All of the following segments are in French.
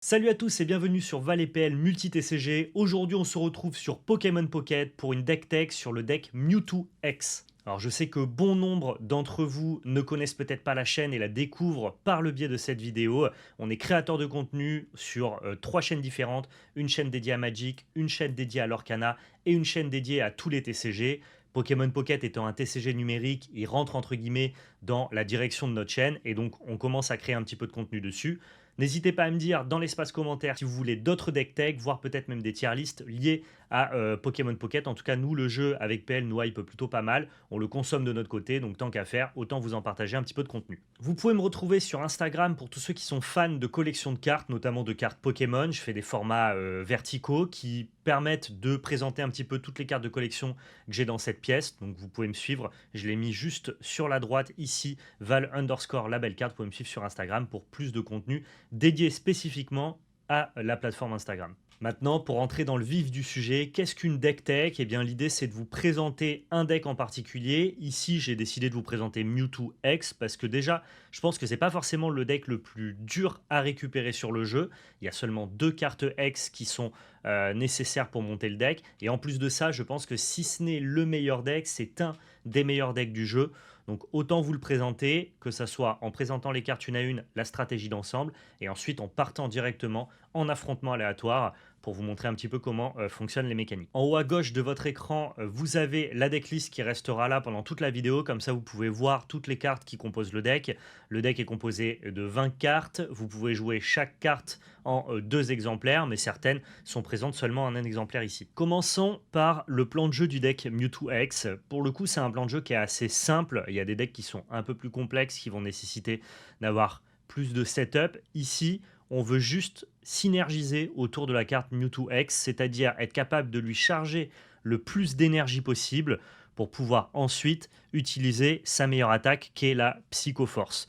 Salut à tous et bienvenue sur ValetPL Multi-TCG. Aujourd'hui, on se retrouve sur Pokémon Pocket pour une deck tech sur le deck Mewtwo X. Alors, je sais que bon nombre d'entre vous ne connaissent peut-être pas la chaîne et la découvrent par le biais de cette vidéo. On est créateur de contenu sur trois chaînes différentes, une chaîne dédiée à Magic, une chaîne dédiée à l'Orcana et une chaîne dédiée à tous les TCG. Pokémon Pocket étant un TCG numérique, il rentre entre guillemets dans la direction de notre chaîne et donc on commence à créer un petit peu de contenu dessus. N'hésitez pas à me dire dans l'espace commentaire si vous voulez d'autres deck tech, voire peut-être même des tier lists liés à Pokémon Pocket. En tout cas, nous, le jeu avec PL nous hype plutôt pas mal. On le consomme de notre côté, donc tant qu'à faire, autant vous en partager un petit peu de contenu. Vous pouvez me retrouver sur Instagram pour tous ceux qui sont fans de collections de cartes, notamment de cartes Pokémon. Je fais des formats verticaux qui permettent de présenter un petit peu toutes les cartes de collection que j'ai dans cette pièce. Donc vous pouvez me suivre. Je l'ai mis juste sur la droite ici, Val_labelcard. Vous pouvez me suivre sur Instagram pour plus de contenu dédié spécifiquement à la plateforme Instagram. Maintenant, pour entrer dans le vif du sujet, qu'est-ce qu'une deck tech? Eh bien, l'idée, c'est de vous présenter un deck en particulier. Ici, j'ai décidé de vous présenter Mewtwo X parce que déjà, je pense que c'est pas forcément le deck le plus dur à récupérer sur le jeu. Il y a seulement deux cartes X qui sont nécessaires pour monter le deck. Et en plus de ça, je pense que si ce n'est le meilleur deck, c'est un des meilleurs decks du jeu. Donc autant vous le présenter, que ce soit en présentant les cartes une à une, la stratégie d'ensemble, et ensuite en partant directement en affrontement aléatoire pour vous montrer un petit peu comment fonctionnent les mécaniques. En haut à gauche de votre écran, vous avez la decklist qui restera là pendant toute la vidéo, comme ça vous pouvez voir toutes les cartes qui composent le deck. Le deck est composé de 20 cartes, vous pouvez jouer chaque carte en deux exemplaires, mais certaines sont présentes seulement en un exemplaire ici. Commençons par le plan de jeu du deck Mewtwo X. Pour le coup, c'est un plan de jeu qui est assez simple. Il y a des decks qui sont un peu plus complexes, qui vont nécessiter d'avoir plus de setup. Ici, on veut juste synergiser autour de la carte Mewtwo X, c'est-à-dire être capable de lui charger le plus d'énergie possible pour pouvoir ensuite utiliser sa meilleure attaque qui est la Psychoforce.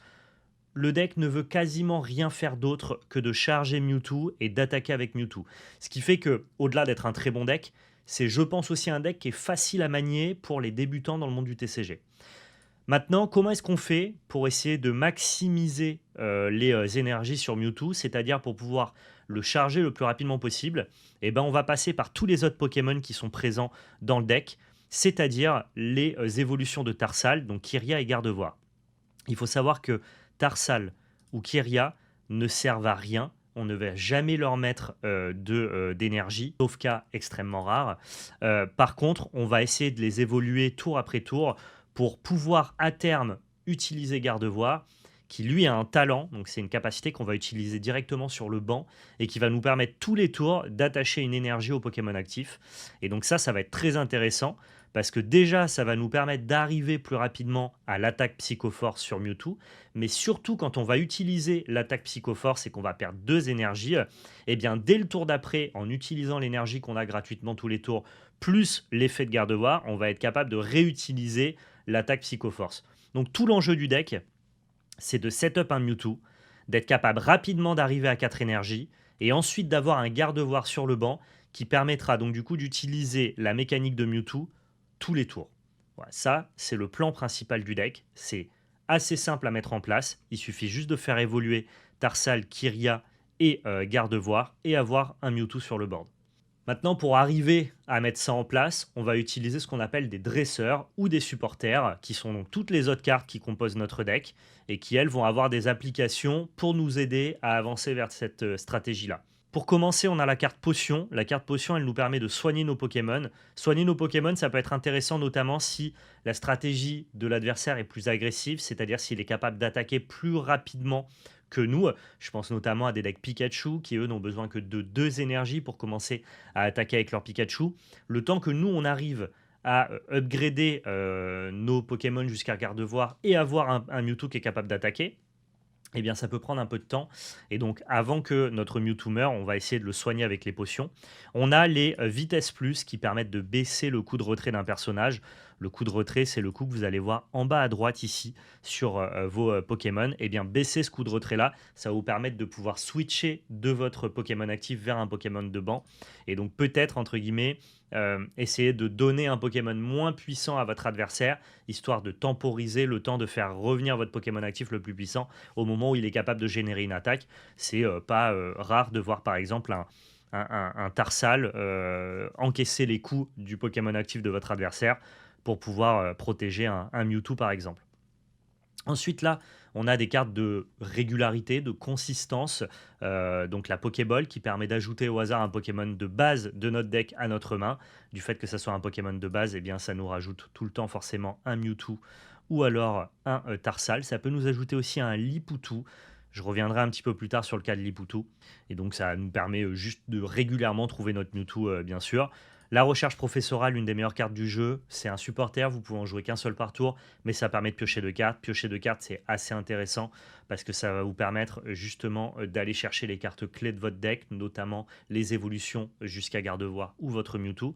Le deck ne veut quasiment rien faire d'autre que de charger Mewtwo et d'attaquer avec Mewtwo. Ce qui fait que, au-delà d'être un très bon deck, c'est je pense aussi un deck qui est facile à manier pour les débutants dans le monde du TCG. Maintenant, comment est-ce qu'on fait pour essayer de maximiser les énergies sur Mewtwo, c'est-à-dire pour pouvoir le charger le plus rapidement possible? Eh ben, on va passer par tous les autres Pokémon qui sont présents dans le deck, c'est-à-dire les évolutions de Tarsal, donc Kiria et Gardevoir. Il faut savoir que Tarsal ou Kiria ne servent à rien. On ne va jamais leur mettre d'énergie, sauf cas extrêmement rare. Par contre, on va essayer de les évoluer tour après tour pour pouvoir à terme utiliser Gardevoir, qui lui a un talent, donc c'est une capacité qu'on va utiliser directement sur le banc et qui va nous permettre tous les tours d'attacher une énergie au Pokémon actif. Et donc ça va être très intéressant parce que déjà, ça va nous permettre d'arriver plus rapidement à l'attaque Psychoforce sur Mewtwo, mais surtout quand on va utiliser l'attaque Psychoforce et qu'on va perdre deux énergies, eh bien dès le tour d'après, en utilisant l'énergie qu'on a gratuitement tous les tours, plus l'effet de Gardevoir, on va être capable de réutiliser l'attaque Psychoforce. Donc tout l'enjeu du deck, c'est de setup un Mewtwo, d'être capable rapidement d'arriver à 4 énergies, et ensuite d'avoir un Gardevoir sur le banc qui permettra donc du coup d'utiliser la mécanique de Mewtwo tous les tours. Voilà, ça, c'est le plan principal du deck. C'est assez simple à mettre en place. Il suffit juste de faire évoluer Tarsal, Kiria et Gardevoir et avoir un Mewtwo sur le board. Maintenant, pour arriver à mettre ça en place, on va utiliser ce qu'on appelle des dresseurs ou des supporters, qui sont donc toutes les autres cartes qui composent notre deck et qui, elles, vont avoir des applications pour nous aider à avancer vers cette stratégie-là. Pour commencer, on a la carte potion. La carte potion, elle nous permet de soigner nos Pokémon. Soigner nos Pokémon, ça peut être intéressant notamment si la stratégie de l'adversaire est plus agressive, c'est-à-dire s'il est capable d'attaquer plus rapidement que nous. Je pense notamment à des decks Pikachu qui, eux, n'ont besoin que de 2 énergies pour commencer à attaquer avec leur Pikachu. Le temps que nous, on arrive à upgrader nos Pokémon jusqu'à Gardevoir et avoir un Mewtwo qui est capable d'attaquer, eh bien ça peut prendre un peu de temps. Et donc avant que notre Mewtwo meure, on va essayer de le soigner avec les potions. On a les vitesses plus qui permettent de baisser le coût de retrait d'un personnage. Le coup de retrait, c'est le coup que vous allez voir en bas à droite ici sur vos Pokémon. Et bien, baissez ce coup de retrait-là, ça va vous permettre de pouvoir switcher de votre Pokémon actif vers un Pokémon de banc. Et donc peut-être, entre guillemets, essayer de donner un Pokémon moins puissant à votre adversaire, histoire de temporiser le temps de faire revenir votre Pokémon actif le plus puissant au moment où il est capable de générer une attaque. C'est pas rare de voir par exemple un Tarsal encaisser les coups du Pokémon actif de votre adversaire pour pouvoir protéger un Mewtwo par exemple. Ensuite, là, on a des cartes de régularité, de consistance. Donc la Pokéball qui permet d'ajouter au hasard un Pokémon de base de notre deck à notre main. Du fait que ça soit un Pokémon de base, eh bien, ça nous rajoute tout le temps forcément un Mewtwo ou alors un Tarsal. Ça peut nous ajouter aussi un Liputu. Je reviendrai un petit peu plus tard sur le cas de Liputu. Et donc ça nous permet juste de régulièrement trouver notre Mewtwo, bien sûr. La recherche professorale, une des meilleures cartes du jeu, c'est un supporter, vous pouvez en jouer qu'un seul par tour, mais ça permet de piocher deux cartes. Piocher deux cartes, c'est assez intéressant parce que ça va vous permettre justement d'aller chercher les cartes clés de votre deck, notamment les évolutions jusqu'à Gardevoir ou votre Mewtwo.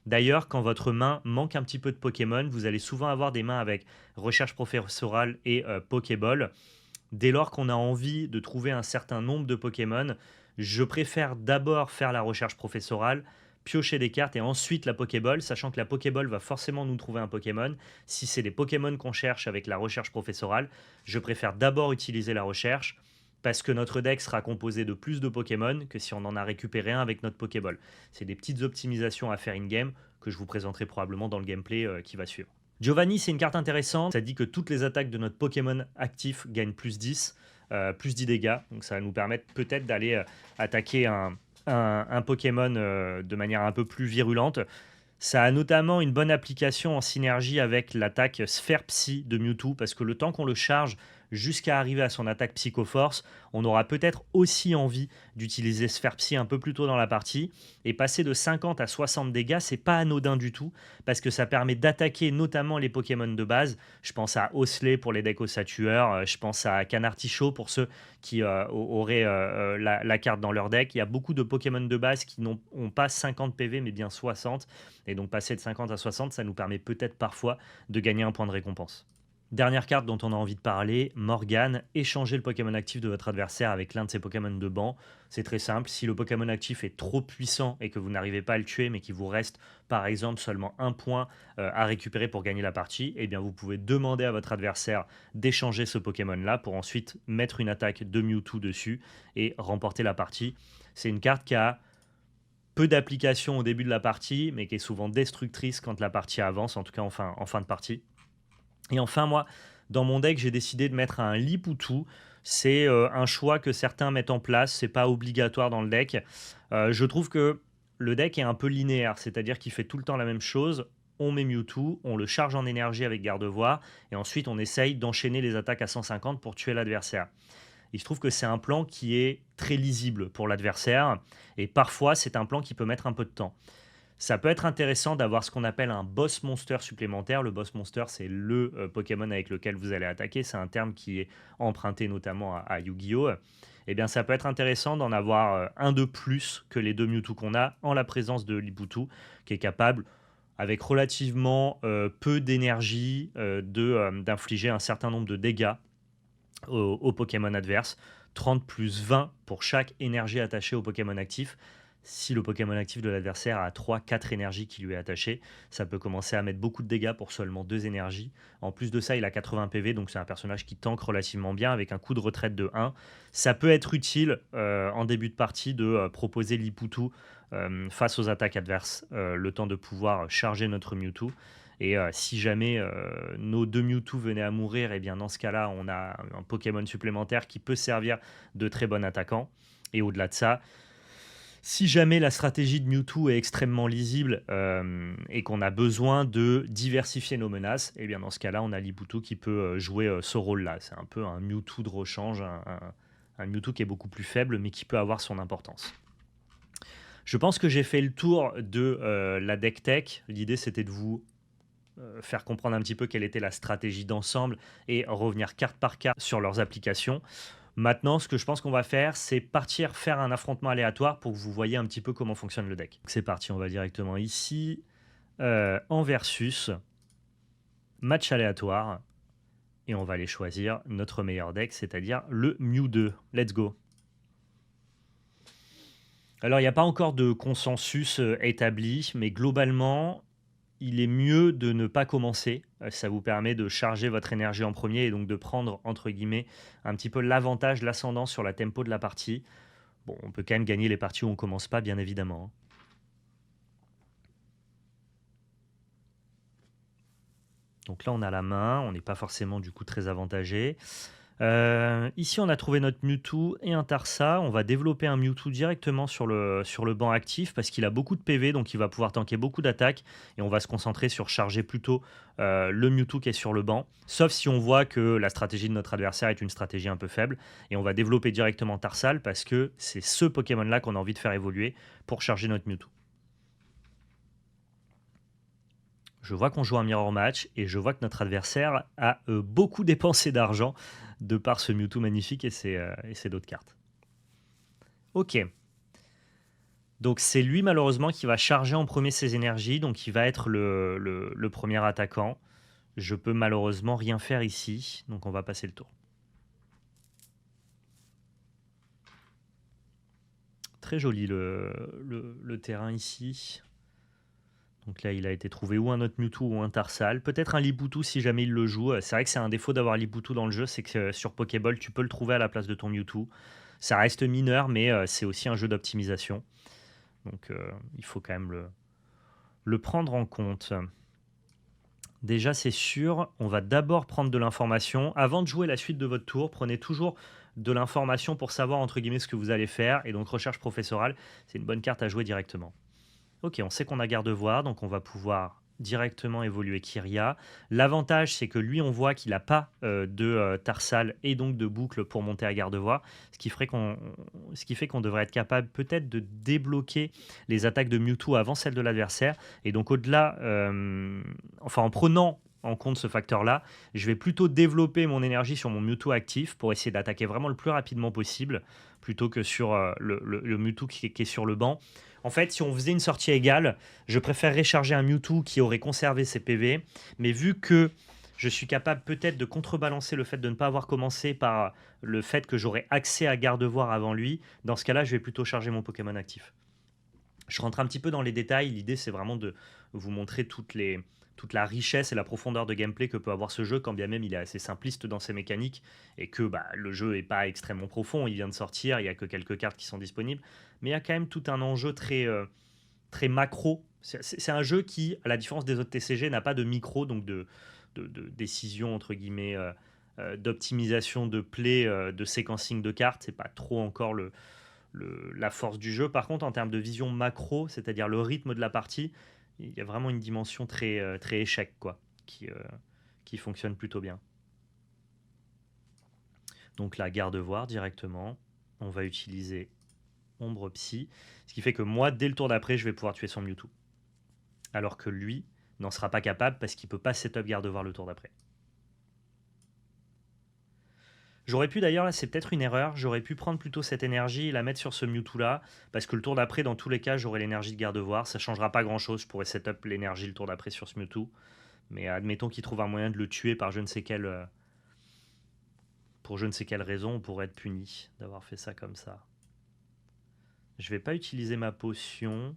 D'ailleurs, quand votre main manque un petit peu de Pokémon, vous allez souvent avoir des mains avec recherche professorale et Pokéball. Dès lors qu'on a envie de trouver un certain nombre de Pokémon, je préfère d'abord faire la recherche professorale, piocher des cartes et ensuite la Pokéball, sachant que la Pokéball va forcément nous trouver un Pokémon. Si c'est des Pokémon qu'on cherche avec la recherche professorale, je préfère d'abord utiliser la recherche parce que notre deck sera composé de plus de Pokémon que si on en a récupéré un avec notre Pokéball. C'est des petites optimisations à faire in-game que je vous présenterai probablement dans le gameplay qui va suivre. Giovanni, c'est une carte intéressante. Ça dit que toutes les attaques de notre Pokémon actif gagnent plus 10 dégâts. Donc ça va nous permettre peut-être d'aller attaquer un Pokémon de manière un peu plus virulente. Ça a notamment une bonne application en synergie avec l'attaque Sphère Psy de Mewtwo, parce que le temps qu'on le charge jusqu'à arriver à son attaque Psychoforce, on aura peut-être aussi envie d'utiliser Sphère Psy un peu plus tôt dans la partie, et passer de 50 à 60 dégâts, c'est pas anodin du tout, parce que ça permet d'attaquer notamment les Pokémon de base. Je pense à Osley pour les decks Ossatueurs, je pense à Canartichaud pour ceux qui auraient la carte dans leur deck. Il y a beaucoup de Pokémon de base qui n'ont pas 50 PV, mais bien 60, et donc passer de 50 à 60, ça nous permet peut-être parfois de gagner un point de récompense. Dernière carte dont on a envie de parler, Morgane. Échangez le Pokémon actif de votre adversaire avec l'un de ses Pokémon de banc. C'est très simple, si le Pokémon actif est trop puissant et que vous n'arrivez pas à le tuer, mais qu'il vous reste par exemple seulement un point à récupérer pour gagner la partie, eh bien vous pouvez demander à votre adversaire d'échanger ce Pokémon-là pour ensuite mettre une attaque de Mewtwo dessus et remporter la partie. C'est une carte qui a peu d'application au début de la partie, mais qui est souvent destructrice quand la partie avance, en tout cas en fin de partie. Et enfin, moi, dans mon deck, j'ai décidé de mettre un Liputu. C'est un choix que certains mettent en place. C'est pas obligatoire dans le deck. Je trouve que le deck est un peu linéaire, c'est-à-dire qu'il fait tout le temps la même chose. On met Mewtwo, on le charge en énergie avec Gardevoir, et ensuite on essaye d'enchaîner les attaques à 150 pour tuer l'adversaire. Il se trouve que c'est un plan qui est très lisible pour l'adversaire, et parfois c'est un plan qui peut mettre un peu de temps. Ça peut être intéressant d'avoir ce qu'on appelle un boss monster supplémentaire. Le boss monster, c'est le Pokémon avec lequel vous allez attaquer. C'est un terme qui est emprunté notamment à Yu-Gi-Oh! Eh bien, ça peut être intéressant d'en avoir un de plus que les deux Mewtwo qu'on a en la présence de Liputu, qui est capable, avec relativement peu d'énergie, d'infliger un certain nombre de dégâts au Pokémon adverse. 30 plus 20 pour chaque énergie attachée au Pokémon actif. Si le Pokémon actif de l'adversaire a 3-4 énergies qui lui est attachée, ça peut commencer à mettre beaucoup de dégâts pour seulement 2 énergies. En plus de ça, il a 80 PV, donc c'est un personnage qui tank relativement bien avec un coup de retraite de 1. Ça peut être utile en début de partie de proposer Liputu face aux attaques adverses, le temps de pouvoir charger notre Mewtwo. Et si jamais nos deux Mewtwo venaient à mourir, et bien dans ce cas-là, on a un Pokémon supplémentaire qui peut servir de très bon attaquant. Et au-delà de ça, si jamais la stratégie de Mewtwo est extrêmement lisible et qu'on a besoin de diversifier nos menaces, et bien dans ce cas-là, on a Liputu qui peut jouer ce rôle-là. C'est un peu un Mewtwo de rechange, un Mewtwo qui est beaucoup plus faible, mais qui peut avoir son importance. Je pense que j'ai fait le tour de la deck tech. L'idée, c'était de vous faire comprendre un petit peu quelle était la stratégie d'ensemble et revenir carte par carte sur leurs applications. Maintenant, ce que je pense qu'on va faire, c'est partir faire un affrontement aléatoire pour que vous voyez un petit peu comment fonctionne le deck. C'est parti, on va directement ici, en versus. match aléatoire. Et on va aller choisir notre meilleur deck, c'est-à-dire le Mew 2. Let's go. Alors, il n'y a pas encore de consensus établi, mais globalement, il est mieux de ne pas commencer. Ça vous permet de charger votre énergie en premier et donc de prendre, entre guillemets, un petit peu l'avantage, l'ascendant sur la tempo de la partie. Bon, on peut quand même gagner les parties où on ne commence pas, bien évidemment. Donc là, on a la main, on n'est pas forcément du coup très avantagé. Ici, on a trouvé notre Mewtwo et un Tarsa. On va développer un Mewtwo directement sur le banc actif parce qu'il a beaucoup de PV, donc il va pouvoir tanker beaucoup d'attaques. Et on va se concentrer sur charger plutôt le Mewtwo qui est sur le banc. Sauf si on voit que la stratégie de notre adversaire est une stratégie un peu faible. Et on va développer directement Tarsal parce que c'est ce Pokémon-là qu'on a envie de faire évoluer pour charger notre Mewtwo. Je vois qu'on joue un mirror match et je vois que notre adversaire a beaucoup dépensé d'argent de par ce Mewtwo magnifique et ses d'autres cartes. Ok. Donc c'est lui malheureusement qui va charger en premier ses énergies, donc il va être le premier attaquant. Je peux malheureusement rien faire ici, donc on va passer le tour. Très joli le terrain ici. Donc là, il a été trouvé ou un autre Mewtwo ou un Tarsal. Peut-être un Liputu si jamais il le joue. C'est vrai que c'est un défaut d'avoir Liputu dans le jeu, c'est que sur Pokéball, tu peux le trouver à la place de ton Mewtwo. Ça reste mineur, mais c'est aussi un jeu d'optimisation. Donc il faut quand même le prendre en compte. Déjà, c'est sûr, on va d'abord prendre de l'information. Avant de jouer la suite de votre tour, prenez toujours de l'information pour savoir, entre guillemets, ce que vous allez faire. Et donc, recherche professorale, c'est une bonne carte à jouer directement. Ok, on sait qu'on a Gardevoir, donc on va pouvoir directement évoluer Kyria. L'avantage, c'est que lui, on voit qu'il n'a pas de Tarsal et donc de boucle pour monter à Gardevoir, ce qui fait qu'on devrait être capable peut-être de débloquer les attaques de Mewtwo avant celles de l'adversaire. Et donc au-delà, enfin en prenant en compte ce facteur-là, je vais plutôt développer mon énergie sur mon Mewtwo actif pour essayer d'attaquer vraiment le plus rapidement possible, plutôt que sur le Mewtwo qui est sur le banc. En fait, si on faisait une sortie égale, je préférerais charger un Mewtwo qui aurait conservé ses PV. Mais vu que je suis capable peut-être de contrebalancer le fait de ne pas avoir commencé par le fait que j'aurais accès à Gardevoir avant lui, dans ce cas-là, je vais plutôt charger mon Pokémon actif. Je rentre un petit peu dans les détails. L'idée, c'est vraiment de vous montrer toute la richesse et la profondeur de gameplay que peut avoir ce jeu, quand bien même il est assez simpliste dans ses mécaniques et que le jeu n'est pas extrêmement profond. Il vient de sortir, il n'y a que quelques cartes qui sont disponibles. Mais il y a quand même tout un enjeu très macro. C'est un jeu qui, à la différence des autres TCG, n'a pas de micro, donc de décision, entre guillemets, d'optimisation de play, de séquencing de cartes. C'est pas trop encore la force du jeu. Par contre, en termes de vision macro, c'est-à-dire le rythme de la partie, il y a vraiment une dimension très échec, quoi, qui fonctionne plutôt bien. Donc là, Gardevoir directement. On va utiliser Ombre Psy, ce qui fait que moi, dès le tour d'après, je vais pouvoir tuer son Mewtwo. Alors que lui n'en sera pas capable parce qu'il ne peut pas setup Gardevoir le tour d'après. J'aurais pu d'ailleurs, là c'est peut-être une erreur, j'aurais pu prendre plutôt cette énergie et la mettre sur ce Mewtwo là, parce que le tour d'après, dans tous les cas, j'aurai l'énergie de Gardevoir, ça changera pas grand chose, je pourrais setup l'énergie le tour d'après sur ce Mewtwo, mais admettons qu'il trouve un moyen de le tuer par pour je ne sais quelle raison, on pourrait être puni d'avoir fait ça comme ça. Je vais pas utiliser ma potion,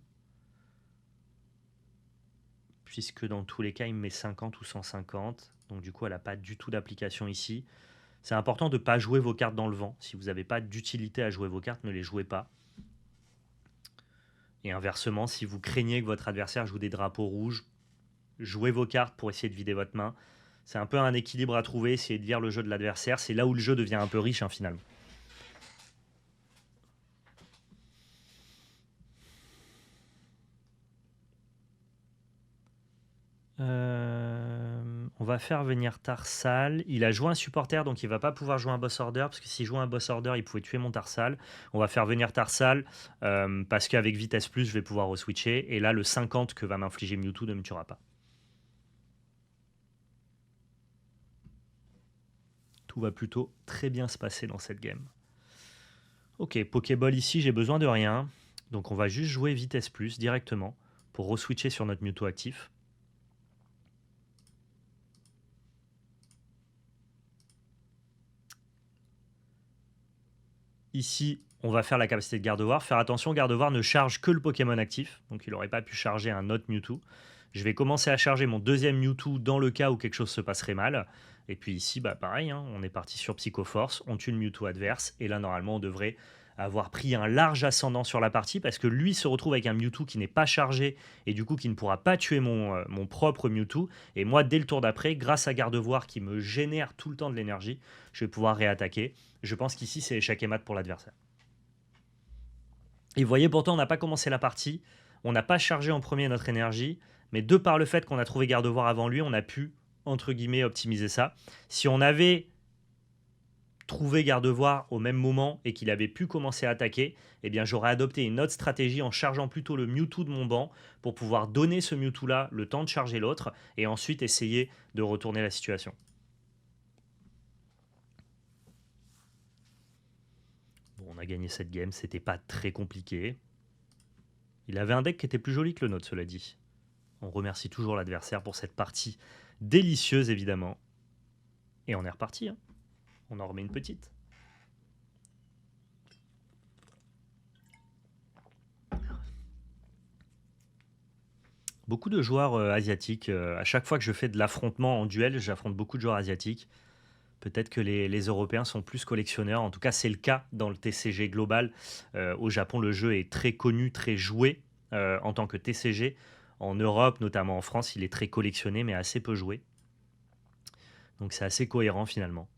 puisque dans tous les cas, il me met 50 ou 150, donc du coup, elle n'a pas du tout d'application ici. C'est important de ne pas jouer vos cartes dans le vent. Si vous n'avez pas d'utilité à jouer vos cartes, ne les jouez pas. Et inversement, si vous craignez que votre adversaire joue des drapeaux rouges, jouez vos cartes pour essayer de vider votre main. C'est un peu un équilibre à trouver, essayer de lire le jeu de l'adversaire. C'est là où le jeu devient un peu riche, finalement. On va faire venir Tarsal. Il a joué un supporter, donc il va pas pouvoir jouer un boss order, parce que s'il joue un boss order, il pouvait tuer mon Tarsal. On va faire venir Tarsal, parce qu'avec vitesse plus, je vais pouvoir re-switcher. Et là, le 50 que va m'infliger Mewtwo ne me tuera pas. Tout va plutôt très bien se passer dans cette game. Ok, Pokéball ici, j'ai besoin de rien. Donc on va juste jouer vitesse plus directement pour re-switcher sur notre Mewtwo actif. Ici, on va faire la capacité de Gardevoir. Faire attention, Gardevoir ne charge que le Pokémon actif, donc il n'aurait pas pu charger un autre Mewtwo. Je vais commencer à charger mon deuxième Mewtwo dans le cas où quelque chose se passerait mal. Et puis ici, bah pareil, hein, on est parti sur Psychoforce, on tue le Mewtwo adverse, et là normalement on devrait avoir pris un large ascendant sur la partie, parce que lui se retrouve avec un Mewtwo qui n'est pas chargé, et du coup qui ne pourra pas tuer mon propre Mewtwo. Et moi, dès le tour d'après, grâce à Gardevoir qui me génère tout le temps de l'énergie, je vais pouvoir réattaquer. Je pense qu'ici c'est échec et mat pour l'adversaire. Et vous voyez, pourtant, on n'a pas commencé la partie, on n'a pas chargé en premier notre énergie, mais de par le fait qu'on a trouvé Gardevoir avant lui, on a pu, entre guillemets, optimiser ça. Si on avait trouvé Gardevoir au même moment et qu'il avait pu commencer à attaquer, eh bien j'aurais adopté une autre stratégie en chargeant plutôt le Mewtwo de mon banc pour pouvoir donner ce Mewtwo-là le temps de charger l'autre et ensuite essayer de retourner la situation. Bon, on a gagné cette game, c'était pas très compliqué. Il avait un deck qui était plus joli que le nôtre, cela dit. On remercie toujours l'adversaire pour cette partie délicieuse, évidemment. Et on est reparti. Hein. On en remet une petite. Beaucoup de joueurs asiatiques. À chaque fois que je fais de l'affrontement en duel, j'affronte beaucoup de joueurs asiatiques. Peut-être que les Européens sont plus collectionneurs. En tout cas, c'est le cas dans le TCG global. Au Japon, le jeu est très connu, très joué en tant que TCG. En Europe, notamment en France, il est très collectionné, mais assez peu joué. Donc c'est assez cohérent finalement.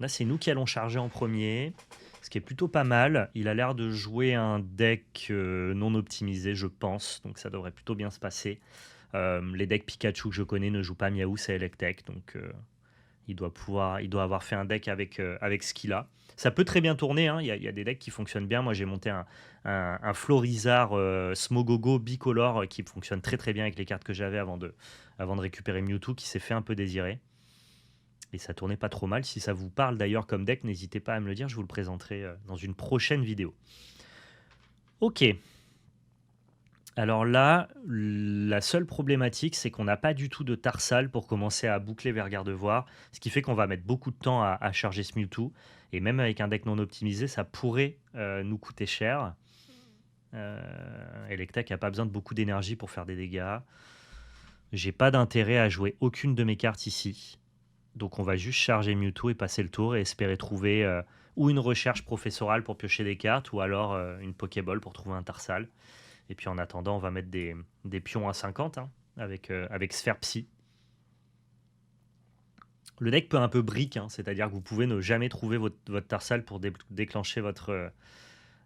Là, c'est nous qui allons charger en premier, ce qui est plutôt pas mal. Il a l'air de jouer un deck non optimisé, je pense, donc ça devrait plutôt bien se passer. Les decks Pikachu que je connais ne jouent pas Miaou, c'est Electek, donc il doit avoir fait un deck avec ce qu'il a. Ça peut très bien tourner, hein. Il y a des decks qui fonctionnent bien. Moi, j'ai monté un Florizard Smogogo bicolore qui fonctionne très très bien avec les cartes que j'avais avant de récupérer Mewtwo, qui s'est fait un peu désirer. Et ça tournait pas trop mal. Si ça vous parle d'ailleurs comme deck, n'hésitez pas à me le dire, je vous le présenterai dans une prochaine vidéo. Ok. Alors là, la seule problématique, c'est qu'on n'a pas du tout de Tarsal pour commencer à boucler vers Gardevoir, ce qui fait qu'on va mettre beaucoup de temps à charger ce Mewtwo. Et même avec un deck non optimisé, ça pourrait nous coûter cher. Electek n'a pas besoin de beaucoup d'énergie pour faire des dégâts. J'ai pas d'intérêt à jouer aucune de mes cartes ici. Donc on va juste charger Mewtwo et passer le tour et espérer trouver ou une recherche professorale pour piocher des cartes ou alors une Pokéball pour trouver un Tarsal. Et puis en attendant, on va mettre des pions à 50 hein, avec Sphère Psy. Le deck peut un peu brick, hein, c'est-à-dire que vous pouvez ne jamais trouver votre Tarsal pour déclencher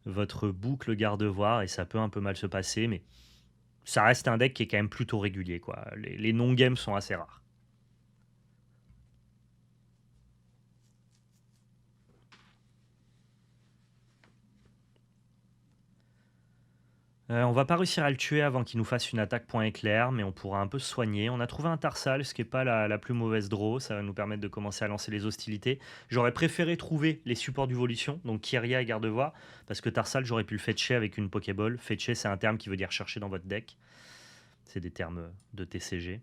votre boucle Gardevoir et ça peut un peu mal se passer, mais ça reste un deck qui est quand même plutôt régulier, quoi. Les non-games sont assez rares. On va pas réussir à le tuer avant qu'il nous fasse une attaque point éclair, mais on pourra un peu se soigner. On a trouvé un Tarsal, ce qui n'est pas la plus mauvaise draw. Ça va nous permettre de commencer à lancer les hostilités. J'aurais préféré trouver les supports d'évolution, donc Kyria et Gardevoir, parce que Tarsal, j'aurais pu le fetcher avec une Pokéball. Fetcher, c'est un terme qui veut dire chercher dans votre deck. C'est des termes de TCG.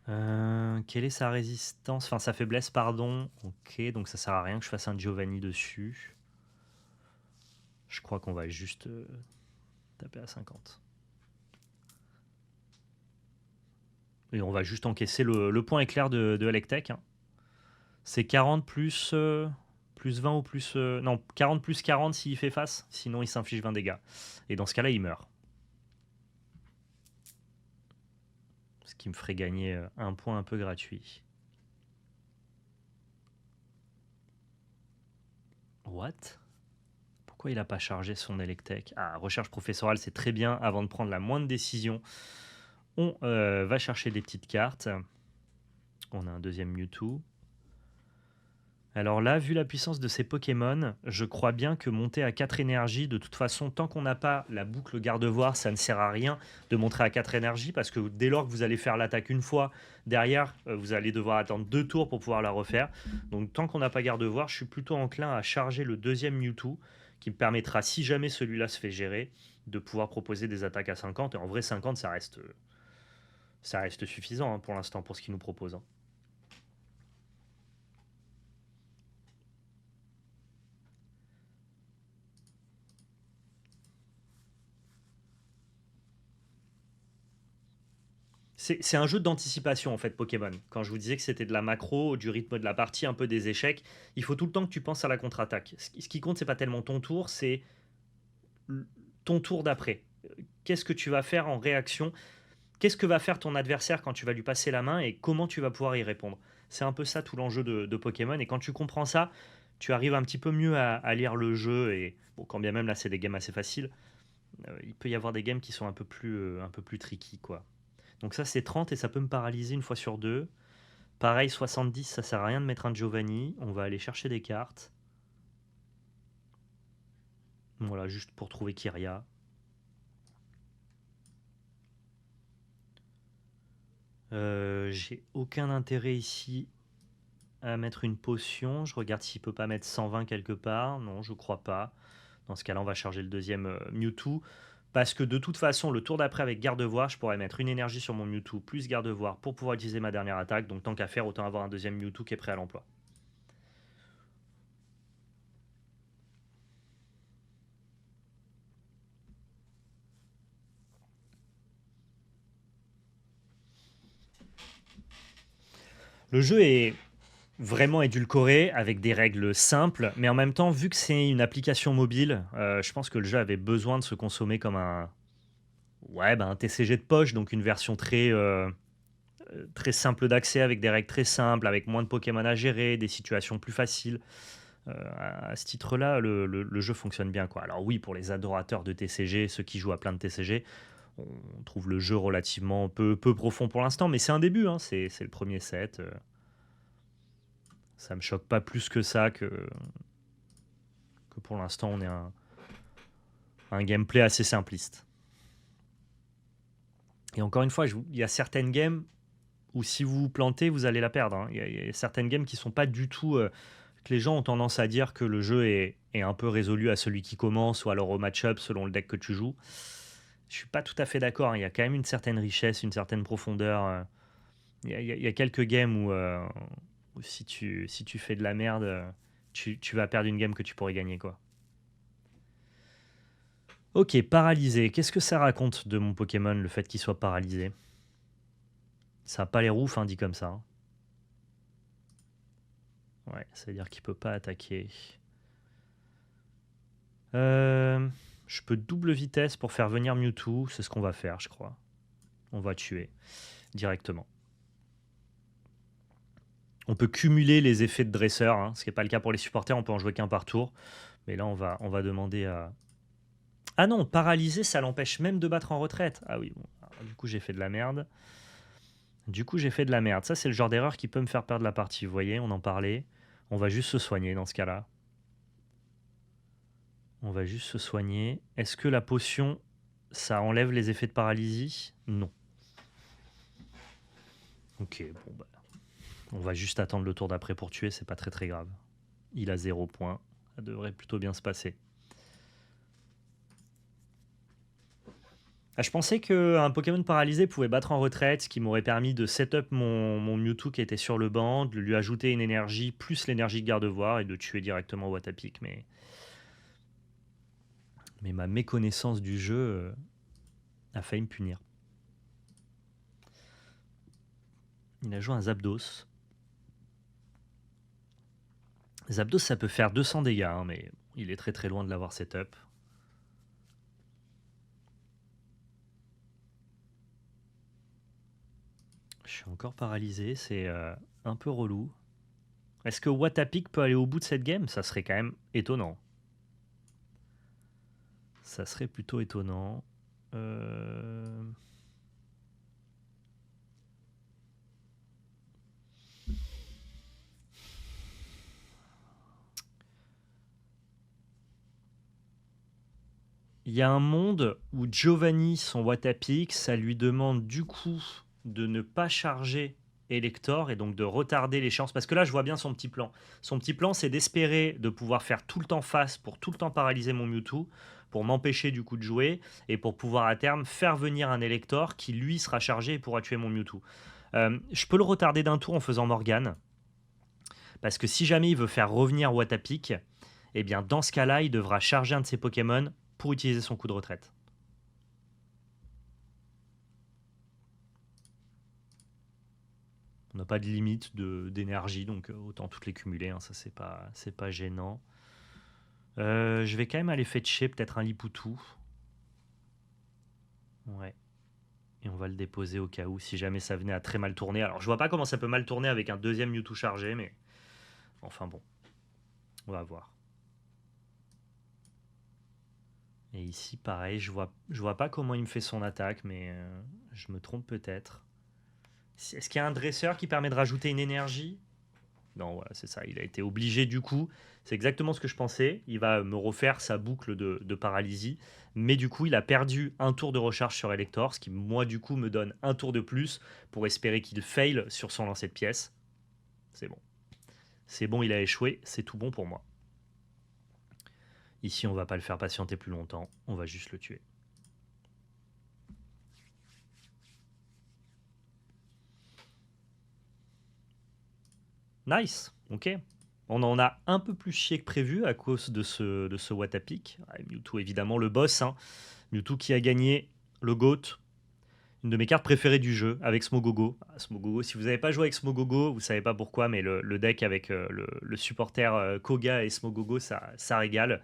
Quelle est sa résistance, enfin sa faiblesse, pardon. Ok, donc ça sert à rien que je fasse un Giovanni dessus. Je crois qu'on va juste taper à 50. Et on va juste encaisser le point éclair de Electek. Hein. C'est 40 plus 20 ou plus... non, 40 plus 40 s'il fait face. Sinon, il s'inflige 20 dégâts. Et dans ce cas-là, il meurt. Ce qui me ferait gagner un point un peu gratuit. What ? Pourquoi il n'a pas chargé son Electek ? Ah, recherche professorale, c'est très bien. Avant de prendre la moindre décision, on va chercher des petites cartes. On a un deuxième Mewtwo. Alors là, vu la puissance de ces Pokémon, je crois bien que monter à 4 énergies, de toute façon, tant qu'on n'a pas la boucle Gardevoir, ça ne sert à rien de montrer à 4 énergies, parce que dès lors que vous allez faire l'attaque une fois, derrière, vous allez devoir attendre 2 tours pour pouvoir la refaire. Donc tant qu'on n'a pas Gardevoir, je suis plutôt enclin à charger le deuxième Mewtwo, qui me permettra, si jamais celui-là se fait gérer, de pouvoir proposer des attaques à 50. Et en vrai, 50, ça reste suffisant hein, pour l'instant, pour ce qu'il nous propose. Hein. C'est un jeu d'anticipation en fait, Pokémon. Quand je vous disais que c'était de la macro, du rythme de la partie, un peu des échecs, il faut tout le temps que tu penses à la contre-attaque. Ce qui compte, c'est pas tellement ton tour, c'est ton tour d'après. Qu'est-ce que tu vas faire en réaction? Qu'est-ce que va faire ton adversaire quand tu vas lui passer la main et comment tu vas pouvoir y répondre? C'est un peu ça tout l'enjeu de Pokémon. Et quand tu comprends ça, tu arrives un petit peu mieux à lire le jeu. Et bon, quand bien même là, c'est des games assez faciles, il peut y avoir des games qui sont un peu plus tricky, quoi. Donc ça, c'est 30 et ça peut me paralyser une fois sur deux. Pareil, 70, ça sert à rien de mettre un Giovanni. On va aller chercher des cartes. Voilà, juste pour trouver Kyria. J'ai aucun intérêt ici à mettre une potion. Je regarde s'il peut pas mettre 120 quelque part. Non, je crois pas. Dans ce cas-là, on va charger le deuxième Mewtwo. Parce que de toute façon, le tour d'après avec Gardevoir, je pourrais mettre une énergie sur mon Mewtwo plus Gardevoir pour pouvoir utiliser ma dernière attaque. Donc tant qu'à faire, autant avoir un deuxième Mewtwo qui est prêt à l'emploi. Le jeu est vraiment édulcoré avec des règles simples, mais en même temps, vu que c'est une application mobile, je pense que le jeu avait besoin de se consommer comme un TCG de poche, donc une version très simple d'accès avec des règles très simples, avec moins de Pokémon à gérer, des situations plus faciles. À ce titre-là, le jeu fonctionne bien, quoi. Alors oui, pour les adorateurs de TCG, ceux qui jouent à plein de TCG, on trouve le jeu relativement peu profond pour l'instant, mais c'est un début, hein, c'est le premier set. Ça me choque pas plus que ça que pour l'instant on est un gameplay assez simpliste. Et encore une fois, il y a certaines games où si vous vous plantez, vous allez la perdre, hein. Il y a certaines games qui sont pas du tout... que les gens ont tendance à dire que le jeu est un peu résolu à celui qui commence ou alors au match-up selon le deck que tu joues. Je suis pas tout à fait d'accord, hein. Il y a quand même une certaine richesse, une certaine profondeur. Il y a quelques games où si tu fais de la merde, tu vas perdre une game que tu pourrais gagner, quoi. Ok, paralysé. Qu'est-ce que ça raconte de mon Pokémon, le fait qu'il soit paralysé? Ça n'a pas les roufs, hein, dit comme ça, hein. Ouais, ça veut dire qu'il peut pas attaquer. Euh, je peux double vitesse pour faire venir Mewtwo. C'est ce qu'on va faire, je crois. On va tuer directement. On peut cumuler les effets de dresseur, hein, ce qui n'est pas le cas pour les supporters. On peut en jouer qu'un par tour. Mais là, on va demander à... Ah non, paralysé, ça l'empêche même de battre en retraite. Ah oui, bon. Alors, du coup, j'ai fait de la merde. Ça, c'est le genre d'erreur qui peut me faire perdre la partie. Vous voyez, on en parlait. On va juste se soigner dans ce cas-là. On va juste se soigner. Est-ce que la potion, ça enlève les effets de paralysie? Non. Ok, bon bah. On va juste attendre le tour d'après pour tuer, c'est pas très très grave. Il a 0 points. Ça devrait plutôt bien se passer. Ah, je pensais qu'un Pokémon paralysé pouvait battre en retraite, ce qui m'aurait permis de setup mon Mewtwo qui était sur le banc, de lui ajouter une énergie plus l'énergie de Gardevoir et de tuer directement Watapic. Mais ma méconnaissance du jeu a failli me punir. Il a joué un Zapdos. Zapdos, ça peut faire 200 dégâts, hein, mais il est très très loin de l'avoir setup. Je suis encore paralysé, c'est un peu relou. Est-ce que Watapic peut aller au bout de cette game? Ça serait quand même étonnant. Ça serait plutôt étonnant. Il y a un monde où Giovanni, son Watapic, ça lui demande du coup de ne pas charger Elector et donc de retarder l'échéance. Parce que là, je vois bien son petit plan. Son petit plan, c'est d'espérer de pouvoir faire tout le temps face pour tout le temps paralyser mon Mewtwo, pour m'empêcher du coup de jouer et pour pouvoir à terme faire venir un Elector qui lui sera chargé et pourra tuer mon Mewtwo. Je peux le retarder d'un tour en faisant Morgane. Parce que si jamais il veut faire revenir Watapic, eh bien dans ce cas-là, il devra charger un de ses Pokémon pour utiliser son coup de retraite. On n'a pas de limite d'énergie, donc autant toutes les cumuler, hein, ça c'est pas gênant. Je vais quand même aller fetcher peut-être un Liputu. Ouais. Et on va le déposer au cas où, si jamais ça venait à très mal tourner. Alors je vois pas comment ça peut mal tourner avec un deuxième Mewtwo chargé, mais enfin bon, on va voir. Et ici, pareil, je vois pas comment il me fait son attaque, mais je me trompe peut-être. Est-ce qu'il y a un dresseur qui permet de rajouter une énergie? Non, voilà, c'est ça. Il a été obligé du coup. C'est exactement ce que je pensais. Il va me refaire sa boucle de paralysie. Mais du coup, il a perdu un tour de recharge sur Elector, ce qui, moi, du coup, me donne un tour de plus pour espérer qu'il fail sur son lancer de pièces. C'est bon. C'est bon, il a échoué. C'est tout bon pour moi. Ici, on va pas le faire patienter plus longtemps. On va juste le tuer. Nice, ok. On en a un peu plus chié que prévu à cause de ce Watapic. Ah, Mewtwo, évidemment, le boss. Hein. Mewtwo qui a gagné le GOAT, une de mes cartes préférées du jeu, avec Smogogo. Ah, Smogogo, si vous n'avez pas joué avec Smogogo, vous savez pas pourquoi, mais le deck avec le supporter Koga et Smogogo, ça régale.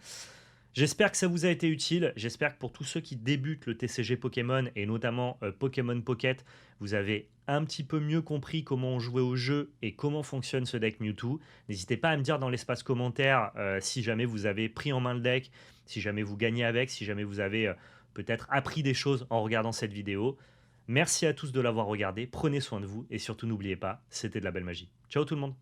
J'espère que ça vous a été utile. J'espère que pour tous ceux qui débutent le TCG Pokémon et notamment Pokémon Pocket, vous avez un petit peu mieux compris comment on jouait au jeu et comment fonctionne ce deck Mewtwo. N'hésitez pas à me dire dans l'espace commentaire si jamais vous avez pris en main le deck, si jamais vous gagnez avec, si jamais vous avez peut-être appris des choses en regardant cette vidéo. Merci à tous de l'avoir regardé, prenez soin de vous et surtout n'oubliez pas, c'était de la belle magie. Ciao tout le monde!